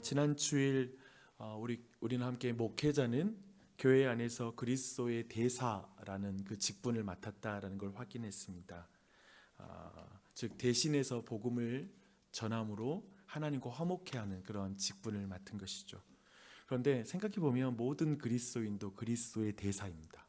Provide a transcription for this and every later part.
지난 주일 우리는 함께 목회자는 교회 안에서 그리스도의 대사라는 그 직분을 맡았다라는 걸 확인했습니다. 즉 대신해서 복음을 전함으로 하나님과 화목케 하는 그런 직분을 맡은 것이죠. 그런데 생각해 보면 모든 그리스도인도 그리스도의 대사입니다.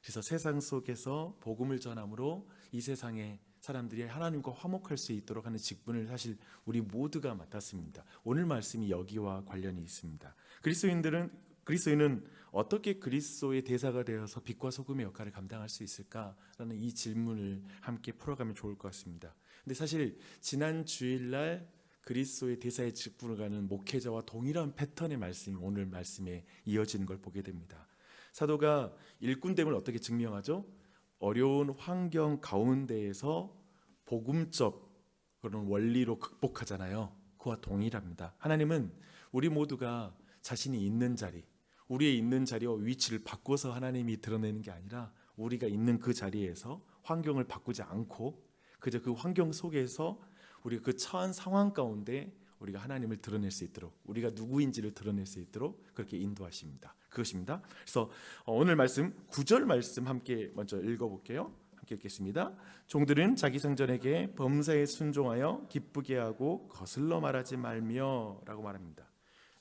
그래서 세상 속에서 복음을 전함으로 이 세상에 사람들이 하나님과 화목할 수 있도록 하는 직분을 사실 우리 모두가 맡았습니다. 오늘 말씀이 여기와 관련이 있습니다. 그리스도인은 어떻게 그리스도의 대사가 되어서 빛과 소금의 역할을 감당할 수 있을까라는 이 질문을 함께 풀어가면 좋을 것 같습니다. 근데 사실 지난 주일날 그리스도의 대사의 직분을 가는 목회자와 동일한 패턴의 말씀이 오늘 말씀에 이어지는 걸 보게 됩니다. 사도가 일꾼됨을 어떻게 증명하죠? 어려운 환경 가운데에서 복음적 그런 원리로 극복하잖아요. 그와 동일합니다. 하나님은 우리 모두가 자신이 있는 자리, 우리의 있는 자리와 위치를 바꿔서 하나님이 드러내는 게 아니라 우리가 있는 그 자리에서 환경을 바꾸지 않고 그저 그 환경 속에서 우리가 그 처한 상황 가운데 우리가 하나님을 드러낼 수 있도록, 우리가 누구인지를 드러낼 수 있도록 그렇게 인도하십니다. 그것입니다. 그래서 오늘 말씀 9절 말씀 함께 먼저 읽어볼게요. 함께 읽겠습니다. 종들은 자기 성전에게 범사에 순종하여 기쁘게 하고 거슬러 말하지 말며 라고 말합니다.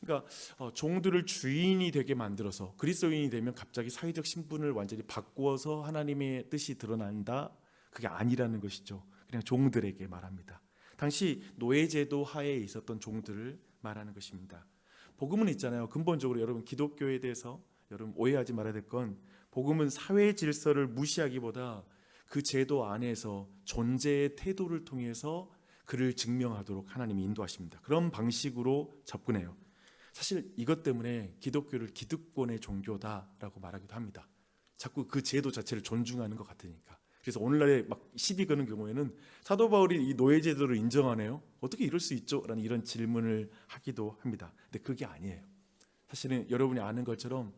그러니까 종들을 주인이 되게 만들어서 그리스도인이 되면 갑자기 사회적 신분을 완전히 바꾸어서 하나님의 뜻이 드러난다? 그게 아니라는 것이죠. 그냥 종들에게 말합니다. 당시 노예제도 하에 있었던 종들을 말하는 것입니다. 복음은 있잖아요. 근본적으로 여러분 기독교에 대해서 여러분 오해하지 말아야 될 건 복음은 사회 질서를 무시하기보다 그 제도 안에서 존재의 태도를 통해서 그를 증명하도록 하나님이 인도하십니다. 그런 방식으로 접근해요. 사실 이것 때문에 기독교를 기득권의 종교다라고 말하기도 합니다. 자꾸 그 제도 자체를 존중하는 것 같으니까. 그래서 오늘날에 막 시비 거는 경우에는 사도 바울이 이 노예 제도를 인정하네요. 어떻게 이럴 수 있죠? 라는 이런 질문을 하기도 합니다. 근데 그게 아니에요. 사실은 여러분이 아는 것처럼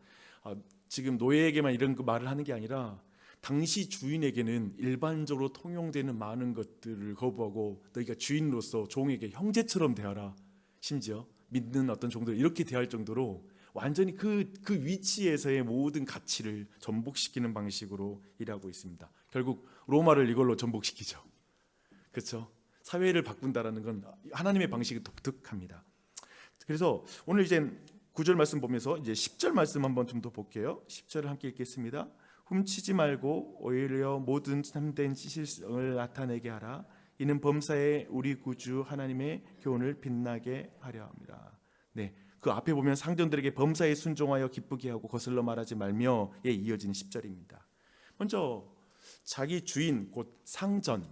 지금 노예에게만 이런 말을 하는 게 아니라 당시 주인에게는 일반적으로 통용되는 많은 것들을 거부하고 너희가 주인으로서 종에게 형제처럼 대하라. 심지어 믿는 어떤 종들을 이렇게 대할 정도로 완전히 그 위치에서의 모든 가치를 전복시키는 방식으로 일하고 있습니다. 결국 로마를 이걸로 전복시키죠. 그렇죠? 사회를 바꾼다라는 건 하나님의 방식이 독특합니다. 그래서 오늘 이제 9절 말씀 보면서 이제 10절 말씀 한번 좀 더 볼게요. 10절을 함께 읽겠습니다. 훔치지 말고 오히려 모든 참된 지식을 나타내게 하라. 이는 범사에 우리 구주 하나님의 교훈을 빛나게 하려 합니다. 네. 그 앞에 보면 상전들에게 범사에 순종하여 기쁘게 하고 거슬러 말하지 말며에 이어지는 10절입니다. 먼저 자기 주인 곧 상전,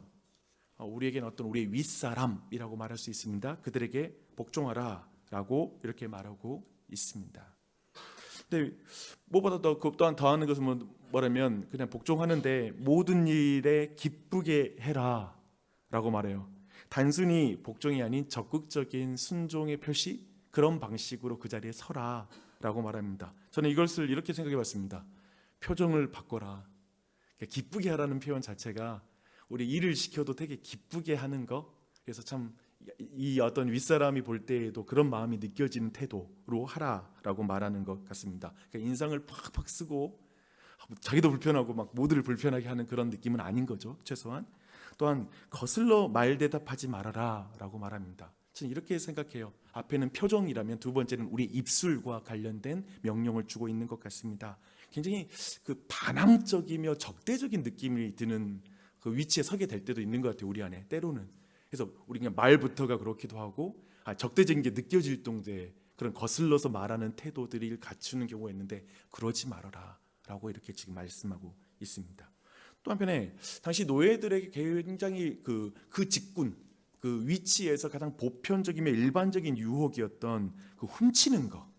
우리에게는 어떤 우리의 윗사람이라고 말할 수 있습니다. 그들에게 복종하라 라고 이렇게 말하고 있습니다. 근데 무엇보다 그 또한 더하는 것은 뭐라면 그냥 복종하는데 모든 일에 기쁘게 해라 라고 말해요. 단순히 복종이 아닌 적극적인 순종의 표시, 그런 방식으로 그 자리에 서라 라고 말합니다. 저는 이것을 이렇게 생각해 봤습니다. 표정을 바꿔라. 기쁘게 하라는 표현 자체가 우리 일을 시켜도 되게 기쁘게 하는 거, 그래서 참 이 어떤 윗사람이 볼 때에도 그런 마음이 느껴지는 태도로 하라라고 말하는 것 같습니다. 그러니까 인상을 팍팍 쓰고 자기도 불편하고 막 모두를 불편하게 하는 그런 느낌은 아닌 거죠. 최소한. 또한 거슬러 말대답하지 말아라 라고 말합니다. 저는 이렇게 생각해요. 앞에는 표정이라면 두 번째는 우리 입술과 관련된 명령을 주고 있는 것 같습니다. 굉장히 그 반항적이며 적대적인 느낌이 드는 그 위치에 서게 될 때도 있는 것 같아요. 우리 안에 때로는. 그래서 우리 그냥 말부터가 그렇기도 하고 적대적인 게 느껴질 정도의 그런 거슬러서 말하는 태도들을 갖추는 경우가 있는데 그러지 말아라 라고 이렇게 지금 말씀하고 있습니다. 또 한편에 당시 노예들에게 굉장히 그 직군, 그 위치에서 가장 보편적이며 일반적인 유혹이었던 그 훔치는 거,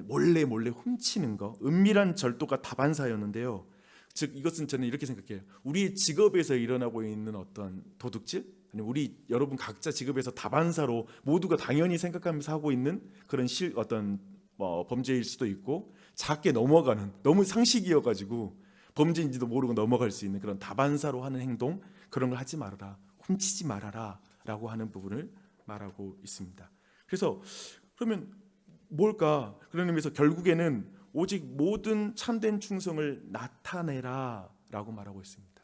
몰래 훔치는 거, 은밀한 절도가 다반사였는데요. 즉 이것은 저는 이렇게 생각해요. 우리의 직업에서 일어나고 있는 어떤 도둑질, 아니 우리 여러분 각자 직업에서 다반사로 모두가 당연히 생각하면서 하고 있는 그런 어떤 범죄일 수도 있고, 작게 넘어가는, 너무 상식이어가지고 범죄인지도 모르고 넘어갈 수 있는 그런 다반사로 하는 행동, 그런 걸 하지 말아라, 훔치지 말아라 라고 하는 부분을 말하고 있습니다. 그래서 그러면 뭘까? 그런 의미에서 결국에는 오직 모든 참된 충성을 나타내라 라고 말하고 있습니다.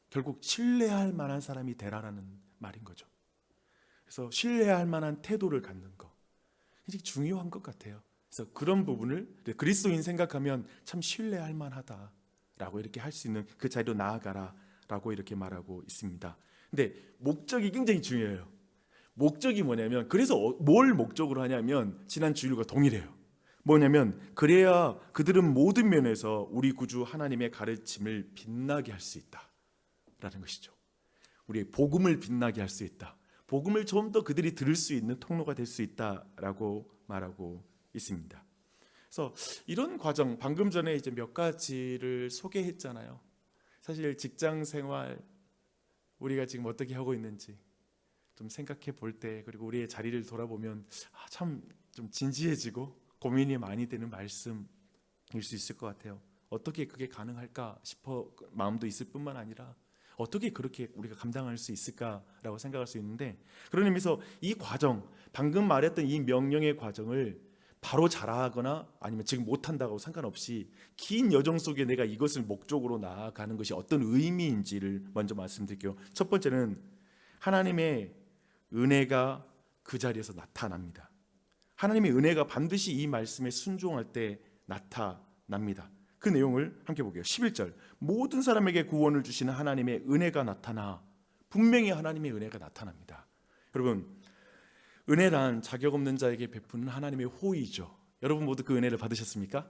결국 신뢰할 만한 사람이 되라라는 말인 거죠. 그래서 신뢰할 만한 태도를 갖는 거 굉장히 중요한 것 같아요. 그래서 그런 부분을 그리스도인 생각하면 참 신뢰할 만하다라고 이렇게 할 수 있는 그 자리로 나아가라 라고 이렇게 말하고 있습니다. 근데 목적이 굉장히 중요해요. 목적이 뭐냐면, 그래서 뭘 목적으로 하냐면 지난 주일과 동일해요. 뭐냐면 그래야 그들은 모든 면에서 우리 구주 하나님의 가르침을 빛나게 할 수 있다라는 것이죠. 우리의 복음을 빛나게 할 수 있다. 복음을 좀 더 그들이 들을 수 있는 통로가 될 수 있다라고 말하고 있습니다. 그래서 이런 과정, 방금 전에 이제 몇 가지를 소개했잖아요. 사실 직장 생활 우리가 지금 어떻게 하고 있는지 좀 생각해 볼 때, 그리고 우리의 자리를 돌아보면 참 좀 진지해지고 고민이 많이 되는 말씀일 수 있을 것 같아요. 어떻게 그게 가능할까 싶어 마음도 있을 뿐만 아니라 어떻게 그렇게 우리가 감당할 수 있을까라고 생각할 수 있는데, 그런 의미에서 이 과정, 방금 말했던 이 명령의 과정을 바로 잘하거나 아니면 지금 못한다고 상관없이 긴 여정 속에 내가 이것을 목적으로 나아가는 것이 어떤 의미인지를 먼저 말씀드릴게요. 첫 번째는 하나님의 은혜가 그 자리에서 나타납니다. 하나님의 은혜가 반드시 이 말씀에 순종할 때 나타납니다. 그 내용을 함께 볼게요. 11절, 모든 사람에게 구원을 주시는 하나님의 은혜가 나타나, 분명히 하나님의 은혜가 나타납니다. 여러분, 은혜란 자격 없는 자에게 베푸는 하나님의 호의죠. 여러분 모두 그 은혜를 받으셨습니까?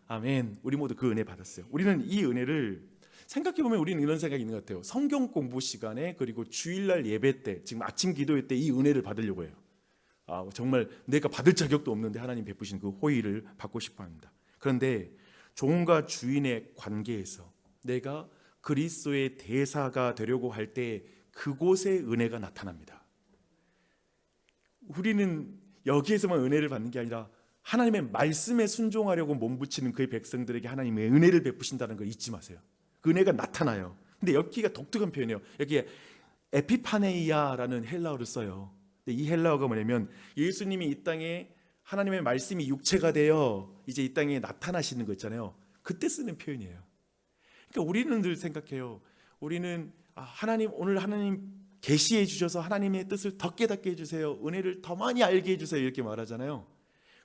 아멘. 우리 모두 그 은혜 받았어요. 우리는 이 은혜를 생각해보면 우리는 이런 생각이 있는 것 같아요. 성경 공부 시간에, 그리고 주일날 예배 때, 지금 아침 기도회 때 이 은혜를 받으려고 해요. 정말 내가 받을 자격도 없는데 하나님 베푸신 그 호의를 받고 싶어 합니다. 그런데 종과 주인의 관계에서 내가 그리스도의 대사가 되려고 할 때 그곳에 은혜가 나타납니다. 우리는 여기에서만 은혜를 받는 게 아니라 하나님의 말씀에 순종하려고 몸부치는 그의 백성들에게 하나님의 은혜를 베푸신다는 걸 잊지 마세요. 그 은혜가 나타나요. 근데 여기가 독특한 표현이에요. 여기에 에피파네이아라는 헬라어를 써요. 근데 이 헬라어가 뭐냐면 예수님이 이 땅에 하나님의 말씀이 육체가 되어 이제 이 땅에 나타나시는 거 있잖아요. 그때 쓰는 표현이에요. 그러니까 우리는 늘 생각해요. 우리는 하나님, 오늘 하나님 계시해 주셔서 하나님의 뜻을 더 깨닫게 해주세요, 은혜를 더 많이 알게 해주세요, 이렇게 말하잖아요.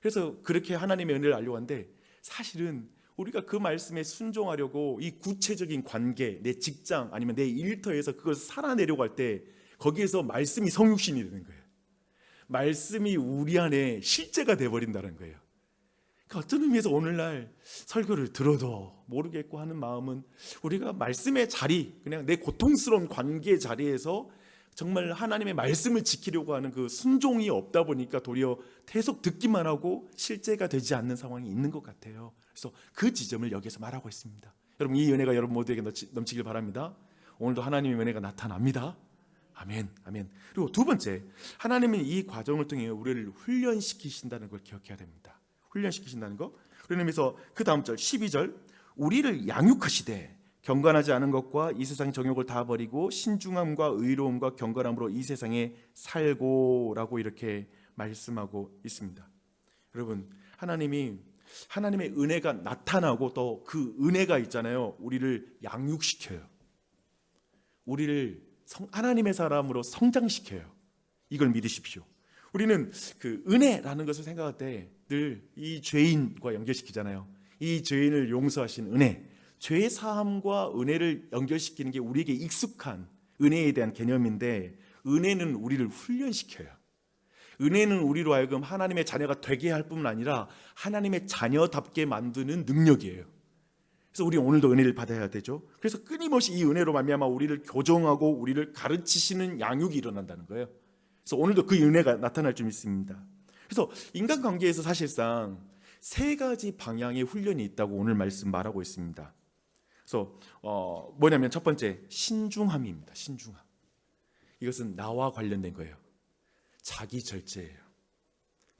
그래서 그렇게 하나님의 은혜를 알려고 하는데, 사실은 우리가 그 말씀에 순종하려고 이 구체적인 관계, 내 직장 아니면 내 일터에서 그걸 살아내려고 할 때 거기에서 말씀이 성육신이 되는 거예요. 말씀이 우리 안에 실제가 돼버린다는 거예요. 그러니까 어떤 의미에서 오늘날 설교를 들어도 모르겠고 하는 마음은, 우리가 말씀의 자리, 그냥 내 고통스러운 관계 자리에서 정말 하나님의 말씀을 지키려고 하는 그 순종이 없다 보니까 도리어 계속 듣기만 하고 실제가 되지 않는 상황이 있는 것 같아요. 그래서 그 지점을 여기서 말하고 있습니다. 여러분, 이 은혜가 여러분 모두에게 넘치길 바랍니다. 오늘도 하나님의 은혜가 나타납니다. 아멘, 아멘. 그리고 두 번째, 하나님은 이 과정을 통해 우리를 훈련시키신다는 걸 기억해야 됩니다. 훈련시키신다는 거. 그런 의미에서 그 다음 절 12절, 우리를 양육하시되 경건하지 않은 것과 이 세상 정욕을 다 버리고 신중함과 의로움과 경건함으로 이 세상에 살고라고 이렇게 말씀하고 있습니다. 여러분, 하나님의 은혜가 나타나고 또 그 은혜가 있잖아요. 우리를 양육시켜요. 우리를 하나님의 사람으로 성장시켜요. 이걸 믿으십시오. 우리는 그 은혜라는 것을 생각할 때 늘 이 죄인과 연결시키잖아요. 이 죄인을 용서하신 은혜, 죄 사함과 은혜를 연결시키는 게 우리에게 익숙한 은혜에 대한 개념인데, 은혜는 우리를 훈련시켜요. 은혜는 우리로 하여금 하나님의 자녀가 되게 할 뿐만 아니라 하나님의 자녀답게 만드는 능력이에요. 그래서 우리 오늘도 은혜를 받아야 되죠. 그래서 끊임없이 이 은혜로 말미암아 우리를 교정하고 우리를 가르치시는 양육이 일어난다는 거예요. 그래서 오늘도 그 은혜가 나타날 줄 믿습니다. 그래서 인간관계에서 사실상 세 가지 방향의 훈련이 있다고 오늘 말씀 말하고 있습니다. 그래서 뭐냐면 첫 번째, 신중함입니다. 신중함. 이것은 나와 관련된 거예요. 자기 절제예요.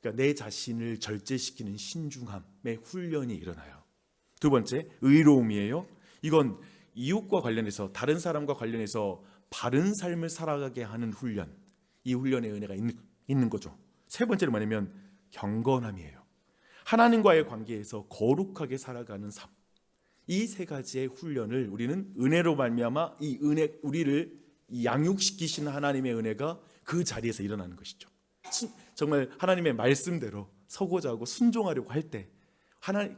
그러니까 내 자신을 절제시키는 신중함의 훈련이 일어나요. 두 번째, 의로움이에요. 이건 이웃과 관련해서, 다른 사람과 관련해서 바른 삶을 살아가게 하는 훈련, 이 훈련의 은혜가 있는 거죠. 세 번째는 뭐냐면 경건함이에요. 하나님과의 관계에서 거룩하게 살아가는 삶. 이 세 가지의 훈련을 우리는 은혜로 말미암아 이 은혜 우리를 이 양육시키시는 하나님의 은혜가 그 자리에서 일어나는 것이죠. 정말 하나님의 말씀대로 서고자 하고 순종하려고 할 때,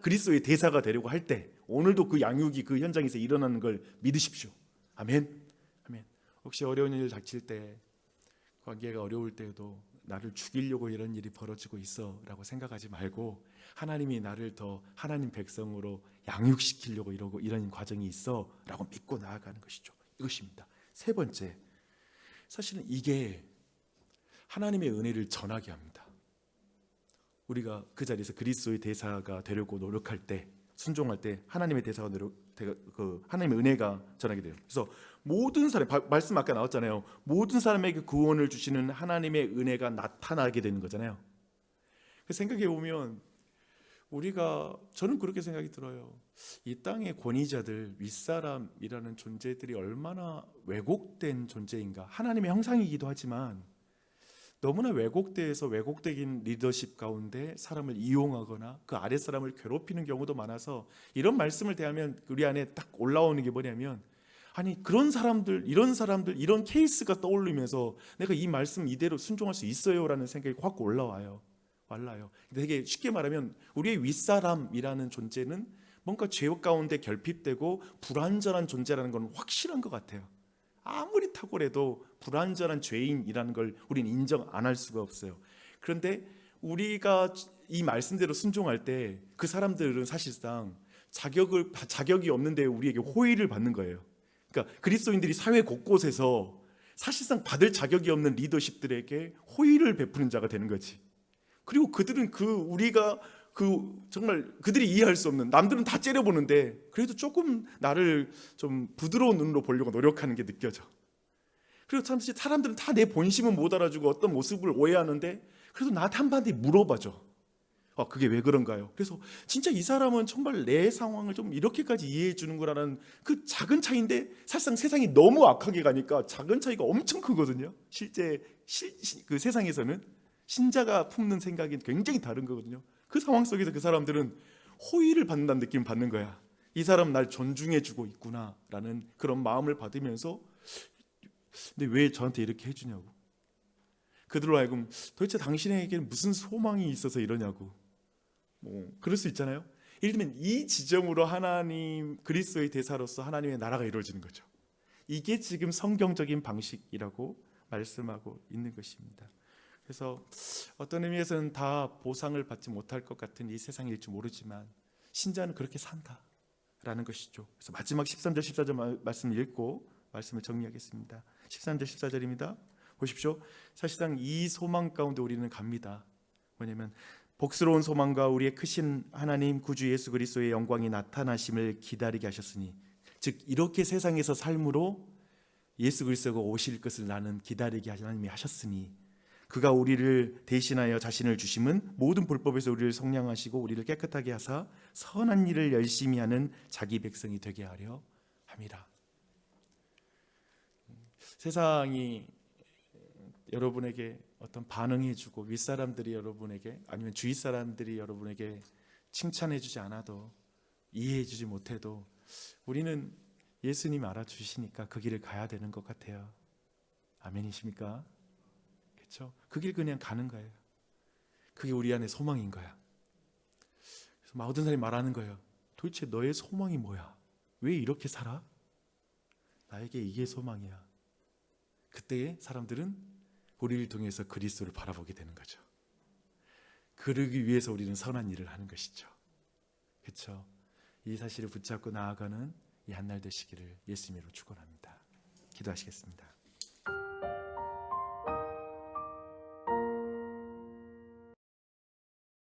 그리스도의 대사가 되려고 할 때 오늘도 그 양육이 그 현장에서 일어나는 걸 믿으십시오. 아멘. 아멘. 혹시 어려운 일 닥칠 때, 관계가 어려울 때에도 나를 죽이려고 이런 일이 벌어지고 있어 라고 생각하지 말고 하나님이 나를 더 하나님 백성으로 양육시키려고 이런 과정이 있어 라고 믿고 나아가는 것이죠. 이것입니다. 세 번째, 사실은 이게 하나님의 은혜를 전하게 합니다. 우리가 그 자리에서 그리스도의 대사가 되려고 노력할 때, 순종할 때 하나님의 대사가 하나님의 은혜가 전하게 돼요. 그래서 모든 사람, 말씀 아까 나왔잖아요. 모든 사람에게 구원을 주시는 하나님의 은혜가 나타나게 되는 거잖아요. 그 생각해 보면 저는 그렇게 생각이 들어요. 이 땅의 권위자들, 윗사람이라는 존재들이 얼마나 왜곡된 존재인가. 하나님의 형상이기도 하지만 너무나 왜곡된 리더십 가운데 사람을 이용하거나 그 아랫사람을 괴롭히는 경우도 많아서, 이런 말씀을 대하면 우리 안에 딱 올라오는 게 뭐냐면, 아니 이런 사람들 이런 케이스가 떠오르면서 내가 이 말씀 이대로 순종할 수 있어요? 라는 생각이 확 올라와요. 되게 쉽게 말하면 우리의 윗사람이라는 존재는 뭔가 죄 가운데 결핍되고 불완전한 존재라는 건 확실한 것 같아요. 아무리 탁월해도 불완전한 죄인이라는 걸 우리는 인정 안 할 수가 없어요. 그런데 우리가 이 말씀대로 순종할 때 그 사람들은 사실상 자격이 없는데 우리에게 호의를 받는 거예요. 그러니까 그리스도인들이 사회 곳곳에서 사실상 받을 자격이 없는 리더십들에게 호의를 베푸는 자가 되는 거지. 그리고 그들은 정말 그들이 이해할 수 없는, 남들은 다 째려보는데 그래도 조금 나를 좀 부드러운 눈으로 보려고 노력하는 게 느껴져. 그리고 참 사람들은 다 내 본심은 못 알아주고 어떤 모습을 오해하는데 그래도 나한테 한마디 물어봐줘. 그게 왜 그런가요? 그래서 진짜 이 사람은 정말 내 상황을 좀 이렇게까지 이해해 주는구나라는 그 작은 차이인데, 사실상 세상이 너무 악하게 가니까 작은 차이가 엄청 크거든요. 실제 그 세상에서는 신자가 품는 생각이 굉장히 다른 거거든요. 그 상황 속에서 그 사람들은 호의를 받는다는 느낌을 받는 거야. 이 사람 날 존중해 주고 있구나 라는 그런 마음을 받으면서, 근데 왜 저한테 이렇게 해주냐고, 그들로 하여금 도대체 당신에게는 무슨 소망이 있어서 이러냐고, 그럴 수 있잖아요. 예를 들면 이 지점으로 하나님 그리스도의 대사로서 하나님의 나라가 이루어지는 거죠. 이게 지금 성경적인 방식이라고 말씀하고 있는 것입니다. 그래서 어떤 의미에서는 다 보상을 받지 못할 것 같은 이 세상일 줄 모르지만 신자는 그렇게 산다라는 것이죠. 그래서 마지막 13절 14절 말씀 읽고 말씀을 정리하겠습니다. 13절 14절입니다. 보십시오. 사실상 이 소망 가운데 우리는 갑니다. 뭐냐면 복스러운 소망과 우리의 크신 하나님 구주 예수 그리스도의 영광이 나타나심을 기다리게 하셨으니, 즉 이렇게 세상에서 삶으로 예수 그리스도가 오실 것을 나는 기다리게 하나님이 하셨으니, 그가 우리를 대신하여 자신을 주심은 모든 불법에서 우리를 성량하시고 우리를 깨끗하게 하사 선한 일을 열심히 하는 자기 백성이 되게 하려 함이라. 세상이 여러분에게 어떤 반응해주고 윗사람들이 여러분에게, 아니면 주위 사람들이 여러분에게 칭찬해주지 않아도, 이해해주지 못해도 우리는 예수님 알아주시니까 그 길을 가야 되는 것 같아요. 아멘이십니까? 그렇죠? 그 길 그냥 가는 거예요. 그게 우리 안에 소망인 거야. 그래서 모든 사람이 말하는 거예요. 도대체 너의 소망이 뭐야? 왜 이렇게 살아? 나에게 이게 소망이야. 그때 사람들은 우리를 통해서 그리스도를 바라보게 되는 거죠. 그러기 위해서 우리는 선한 일을 하는 것이죠. 그렇죠? 이 사실을 붙잡고 나아가는 이 한 날 되시기를 예수님으로 축원합니다. 기도하시겠습니다.